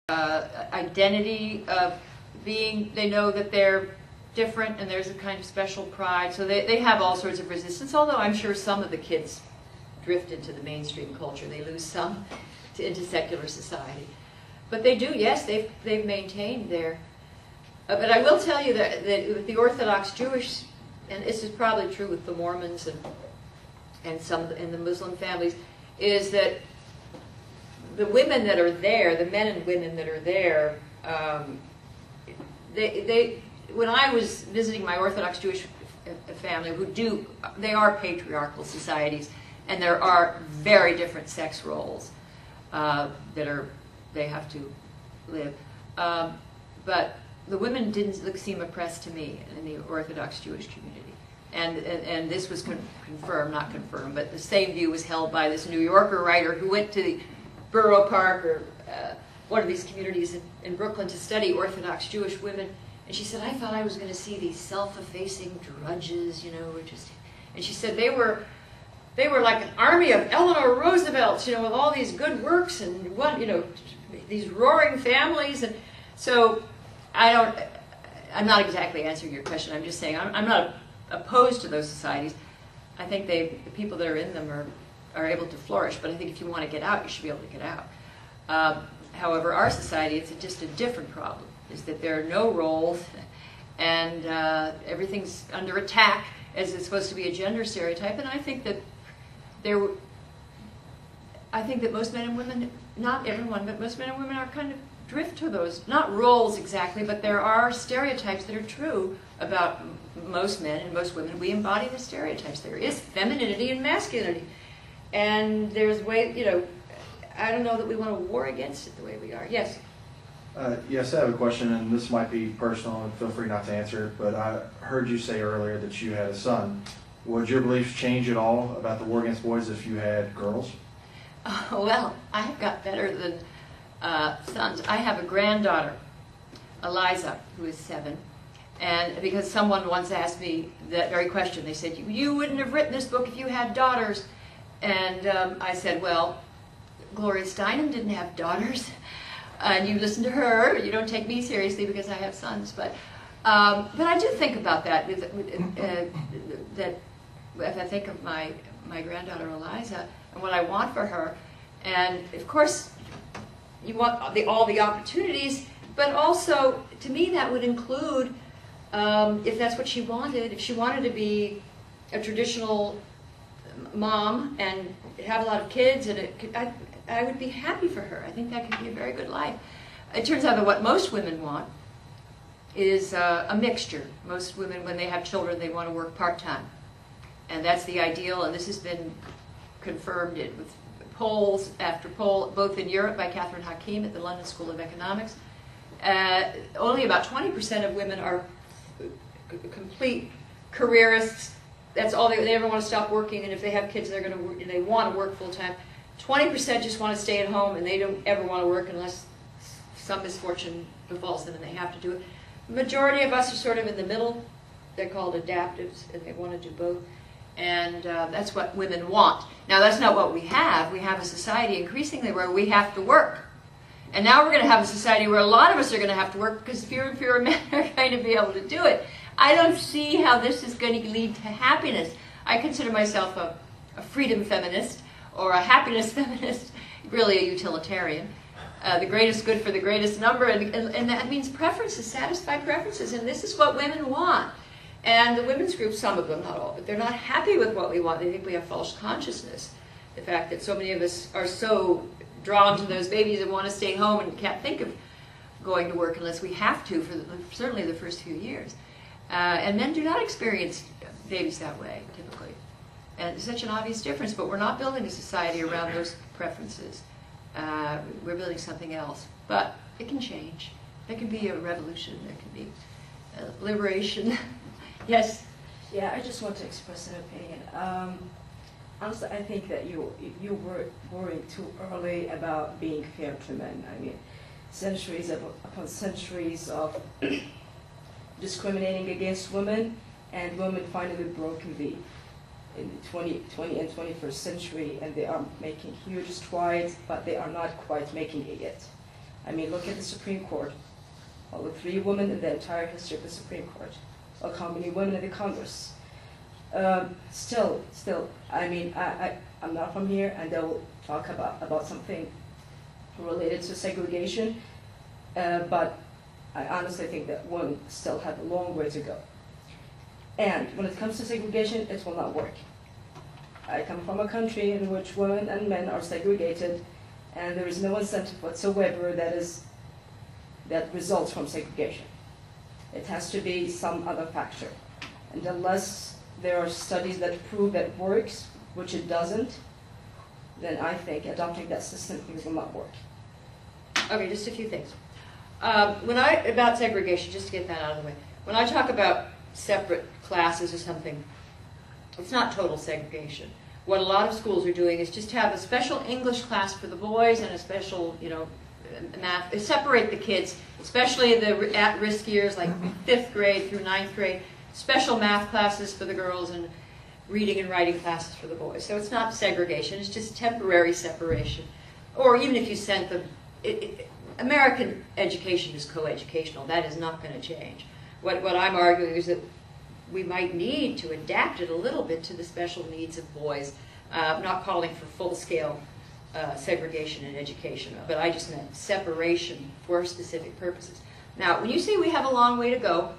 identity of being, they know that they're different and there's a kind of special pride. So they have all sorts of resistance, although I'm sure some of the kids drift into the mainstream culture. They lose some into secular society. But they do, yes, they've maintained their... but I will tell you that with the Orthodox Jewish, and this is probably true with the Mormons and some in the Muslim families, is that the women that are there, the men and women that are there, when I was visiting my Orthodox Jewish family, they are patriarchal societies, and there are very different sex roles they have to live. But the women didn't seem oppressed to me in the Orthodox Jewish community. And this was confirmed, not confirmed, but the same view was held by this New Yorker writer who went to the Borough Park or one of these communities in Brooklyn to study Orthodox Jewish women. And she said, I thought I was going to see these self-effacing drudges, you know, and she said they were like an army of Eleanor Roosevelts, you know, with all these good works and these roaring families. And so I'm not exactly answering your question. I'm just saying I'm not opposed to those societies. I think the people that are in them are able to flourish, but I think if you want to get out, you should be able to get out. However, our society, it's just a different problem, is that there are no roles, and everything's under attack, as it's supposed to be a gender stereotype. And I think that most men and women, not everyone, but most men and women are kind of drift to those, not roles exactly, but there are stereotypes that are true about most men and most women. We embody the stereotypes. There is femininity and masculinity. And there's I don't know that we want to war against it the way we are. Yes? Yes, I have a question, and this might be personal, and feel free not to answer it, but I heard you say earlier that you had a son. Would your beliefs change at all about the war against boys if you had girls? Well, I've got better than sons. I have a granddaughter, Eliza, who is 7. And because someone once asked me that very question, they said, you wouldn't have written this book if you had daughters. And I said, well, Gloria Steinem didn't have daughters. And you listen to her. You don't take me seriously because I have sons. But I do think about that. That if I think of my granddaughter Eliza and what I want for her, and of course you want all the opportunities, but also to me that would include if that's what she wanted. If she wanted to be a traditional mom and have a lot of kids, and I would be happy for her. I think that could be a very good life. It turns out that what most women want is a mixture. Most women, when they have children, they want to work part-time. And that's the ideal, and this has been confirmed with polls after poll, both in Europe by Catherine Hakim at the London School of Economics. Only about 20% of women are complete careerists. That's all they never want to stop working, and if they have kids, they want to work full-time. 20% just want to stay at home, and they don't ever want to work unless some misfortune befalls them and they have to do it. The majority of us are sort of in the middle. They're called adaptives, and they want to do both. And that's what women want. Now, that's not what we have. We have a society increasingly where we have to work. And now we're going to have a society where a lot of us are going to have to work because fewer and fewer men are going to be able to do it. I don't see how this is going to lead to happiness. I consider myself a freedom feminist or a happiness feminist, really a utilitarian. The greatest good for the greatest number, and that means preferences, satisfy preferences, and this is what women want. And the women's group, some of them, not all, but they're not happy with what we want. They think we have false consciousness. The fact that so many of us are so drawn to those babies and want to stay home and can't think of going to work unless we have to for certainly the first few years. And men do not experience babies that way, typically. And it's such an obvious difference, but we're not building a society around those preferences. We're building something else. But it can change. There can be a revolution. There can be a liberation. Yes? Yeah, I just want to express an opinion. Honestly, I think that you were worrying too early about being fair to men. I mean, centuries upon centuries of discriminating against women, and women finally broke in the 20th and 21st century, and they are making huge strides, but they are not quite making it yet. I mean, look at the Supreme Court. Only 3 women in the entire history of the Supreme Court. Look how many women in the Congress. Still, I mean, I'm not from here, and they will talk about something related to segregation, but I honestly think that women still have a long way to go. And when it comes to segregation, it will not work. I come from a country in which women and men are segregated, and there is no incentive whatsoever that results from segregation. It has to be some other factor. And unless there are studies that prove that it works, which it doesn't, then I think adopting that system will not work. Okay, just a few things. About segregation, just to get that out of the way. When I talk about separate classes or something, it's not total segregation. What a lot of schools are doing is just have a special English class for the boys and a special, math. Separate the kids, especially the at-risk years like 5th grade through 9th grade. Special math classes for the girls and reading and writing classes for the boys. So it's not segregation, it's just temporary separation. Or even if you sent them, American education is coeducational. That is not going to change. What I'm arguing is that we might need to adapt it a little bit to the special needs of boys. I'm not calling for full-scale segregation in education, but I just meant separation for specific purposes. Now, when you say we have a long way to go,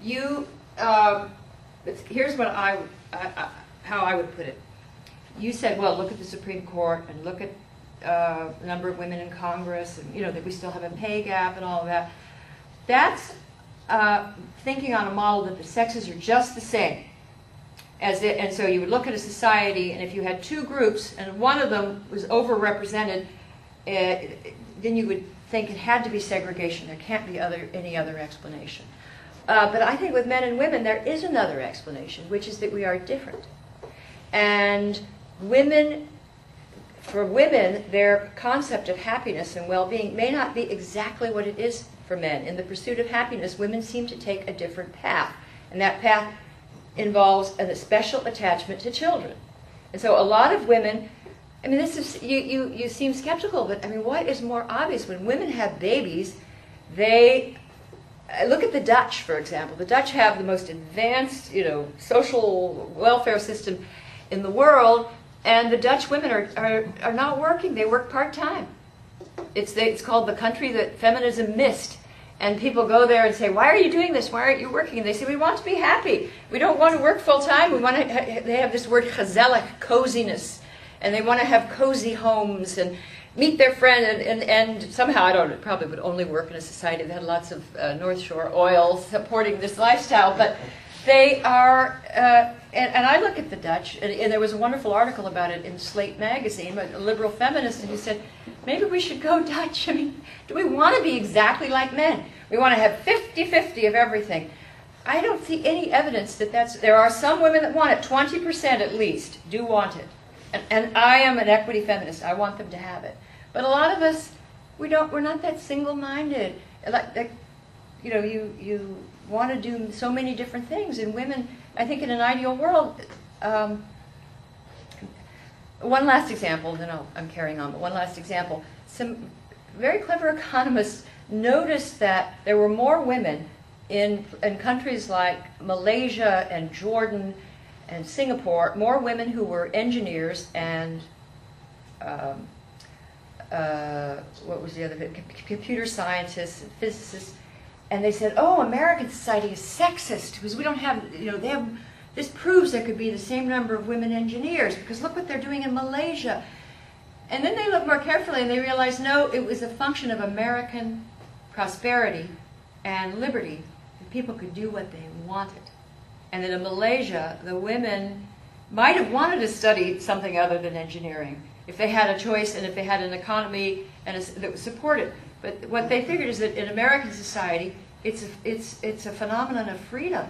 here's what how I would put it. You said, well, look at the Supreme Court and look at the number of women in Congress, and that we still have a pay gap and all of that. That's thinking on a model that the sexes are just the same. And so you would look at a society, and if you had 2 groups and one of them was overrepresented, then you would think it had to be segregation. There can't be any other explanation. But I think with men and women, there is another explanation, which is that we are different. And for women, their concept of happiness and well-being may not be exactly what it is for men. In the pursuit of happiness, women seem to take a different path. And that path involves a special attachment to children. And so a lot of women, I mean, this is, you seem skeptical, but I mean, what is more obvious? When women have babies, look at the Dutch, for example. The Dutch have the most advanced, social welfare system in the world, and the Dutch women are not working. They work part-time. It's called the country that feminism missed. And people go there and say, why are you doing this? Why aren't you working? And they say, we want to be happy. We don't want to work full-time. They have this word gezellig, coziness. And they want to have cozy homes and meet their friend. And somehow, I don't know, it probably would only work in a society that had lots of North Shore oil supporting this lifestyle. But they are, and I look at the Dutch, and there was a wonderful article about it in Slate magazine, a liberal feminist, and he said, maybe we should go Dutch. I mean, do we want to be exactly like men? We want to have 50-50 of everything. I don't see any evidence that there are some women that want it, 20% at least do want it. And I am an equity feminist. I want them to have it. But a lot of us, we're not that single-minded. You want to do so many different things. And women, I think in an ideal world, one last example, then I'm carrying on, but one last example. Some very clever economists noticed that there were more women in countries like Malaysia and Jordan and Singapore, more women who were engineers and what was the other bit? Computer scientists and physicists. And they said, oh, American society is sexist because we don't have, this proves there could be the same number of women engineers because look what they're doing in Malaysia. And then they looked more carefully and they realized, no, it was a function of American prosperity and liberty. People could do what they wanted. And that in Malaysia, the women might have wanted to study something other than engineering if they had a choice and if they had an economy that was supported. But what they figured is that in American society, it's a phenomenon of freedom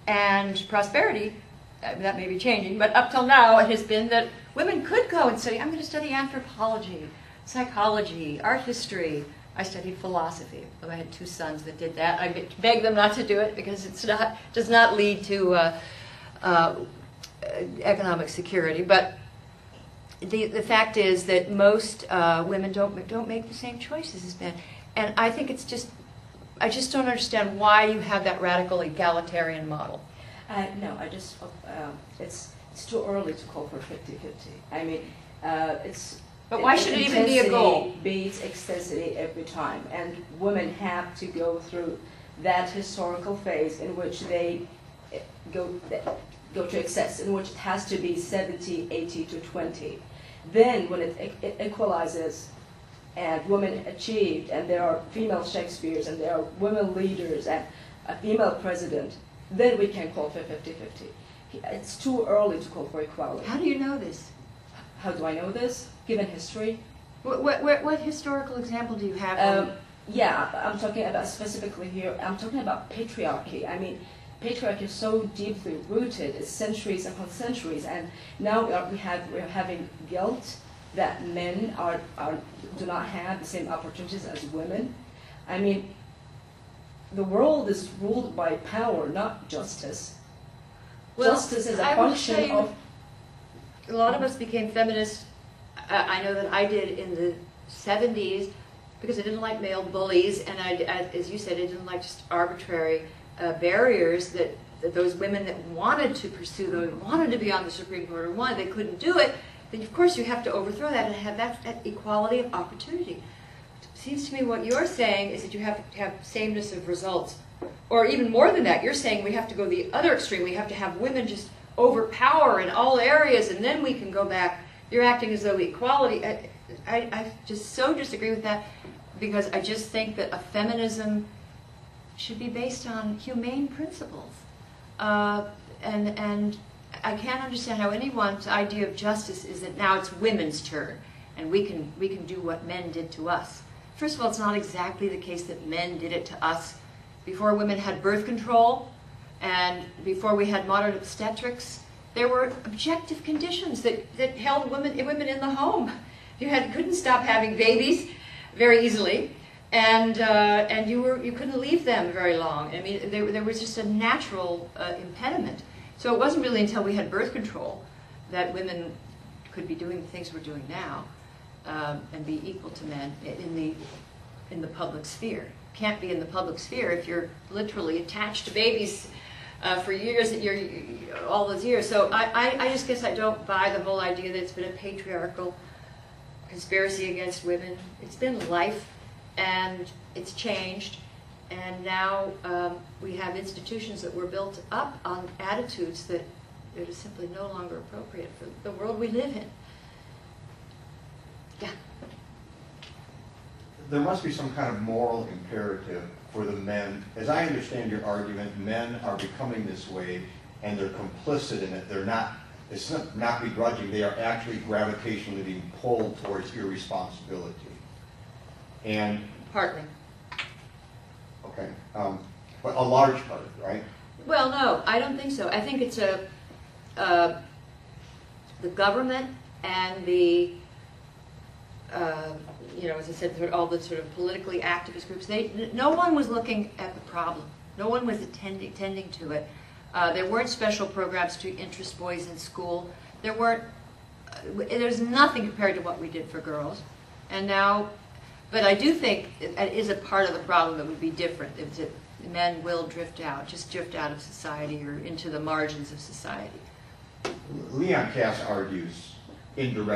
and prosperity. That may be changing, but up till now it has been that women could go and study. I'm going to study anthropology, psychology, art history. I studied philosophy. I had 2 sons that did that. I begged them not to do it because does not lead to economic security. But the fact is that most women don't make the same choices as men, and I think it's just, I just don't understand why you have that radical egalitarian model. No, I just, it's too early to call for 50-50. I mean, it's... But why should it even be a goal? Intensity beats extensity every time, and women have to go through that historical phase in which they go to excess, in which it has to be 70, 80 to 20. Then when it equalizes and women achieved, and there are female Shakespeares, and there are women leaders, and a female president, then we can call for 50-50. It's too early to call for equality. How do you know this? How do I know this? Given history? What historical example do you have? Yeah, I'm talking about specifically here, I'm talking about patriarchy. I mean, patriarchy is so deeply rooted, it's centuries upon centuries, and now we're having guilt that men do not have the same opportunities as women. I mean, the world is ruled by power, not justice. Well, justice is a function of... A lot of us became feminists. I know that I did in the 70s because I didn't like male bullies, and as you said, I didn't like just arbitrary barriers that those women that wanted to pursue those, wanted to be on the Supreme Court or wanted, they couldn't do it. Then of course you have to overthrow that and have that equality of opportunity. It seems to me what you're saying is that you have to have sameness of results, or even more than that. You're saying we have to go the other extreme. We have to have women just overpower in all areas, and then we can go back. You're acting as though equality. I just so disagree with that, because I just think that a feminism should be based on humane principles, and I can't understand how anyone's idea of justice is that now it's women's turn and we can do what men did to us. First of all, it's not exactly the case that men did it to us. Before women had birth control and before we had modern obstetrics, there were objective conditions that held women in the home. You couldn't stop having babies very easily, and you couldn't leave them very long. I mean, there was just a natural impediment. So it wasn't really until we had birth control that women could be doing the things we're doing now, and be equal to men in the public sphere. Can't be in the public sphere if you're literally attached to babies for years, all those years. So I just guess I don't buy the whole idea that it's been a patriarchal conspiracy against women. It's been life, and it's changed, and now we have institutions that were built up on attitudes that are simply no longer appropriate for the world we live in. Yeah. There must be some kind of moral imperative for the men. As I understand your argument, men are becoming this way, and they're complicit in it. They're not. It's not begrudging. They are actually gravitationally being pulled towards irresponsibility. And Partly. okay, but a large part, right? Well, no, I don't think so. I think it's the government and the as I said, all the sort of politically activist groups. No one was looking at the problem. No one was tending to it. There weren't special programs to interest boys in school. There's nothing compared to what we did for girls. And now, but I do think it is a part of the problem that would be different. If men will drift out of society or into the margins of society. Leon Cass argues indirectly